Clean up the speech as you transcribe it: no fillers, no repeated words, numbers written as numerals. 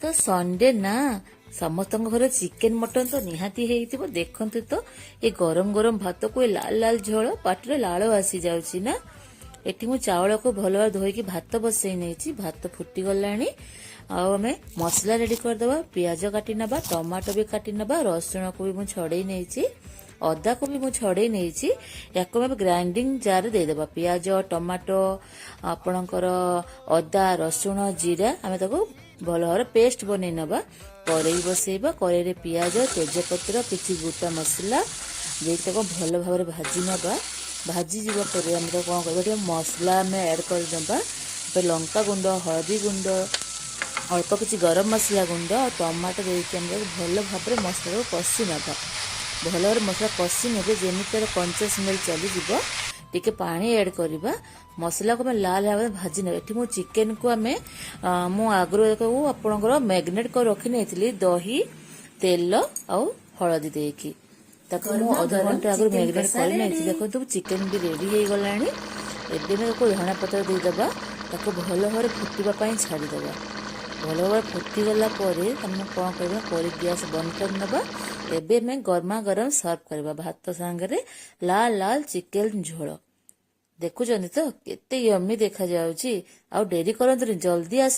तो संडे ना समस्त घर चिकेन मटन तो निहाती हेइथिबो। देखंतु तो ये गरम गरम भात को लाल लाल झोल पाटिरे लाल आसी जाउची ना। एठी मु चावल को भल भाव धोईकी भात बसई नेछि। भात फुटी गलानी। आमे मसला रेडी करदबा। पियाज काटी नबा, टमाटो भी काटी नबा, रसुण को भी मु छड़ेई नेछि, अदा को भी मु छड़ेई नेछि। याको हम ग्राइंडिंग जार दे देबा। पियाज टमाटो आपणकर अदा रसुण जीरा आमे ताको भल भाव पेस्ट बनै नबा। कड़ई बसैबा। कड़ई रे पियाज तेजपत्र किछि गोटा मसला देख भल भाव भाजी नबा। भाजी जीवा पर हम कौन कर मसला आम ऐड कर दबा। लंका गुंड, हळदी गुंड, अल्प किछि गरम मसला गुंड और टमाटो देके हम भल भाव मसला को कषि नबा। भल भाव मसला कषि नेबे जेमि तार कंचा स्मेल चली जिवो। टिके पानी ऐड करबा। मसला को लाल भाव भाजी नेबे। एठी मु चिकेन को आमे मु आगरो आपनकर मैग्नेट कर रखि नेथिली दही तेल और हळदी देकी ताको मु आधा घंटा आगरो मैग्नेट कर नेथि। देखो चिकेन भी रेडी हे गलानी। एबे में को धना पत्र दे दबा। ताको भल भाव फुटिबा पई छाडी दबा। भल भाव फुटी गला परे हम कोन करबा करी गैस बंद कर नबा। एबे में गरमा गरम सर्व करबा भात संगे लाल लाल चिकेन झोल। देखुचंदी तो केते यम्मी देखा जाउची। आ डेरी करंतु जल्दी आस।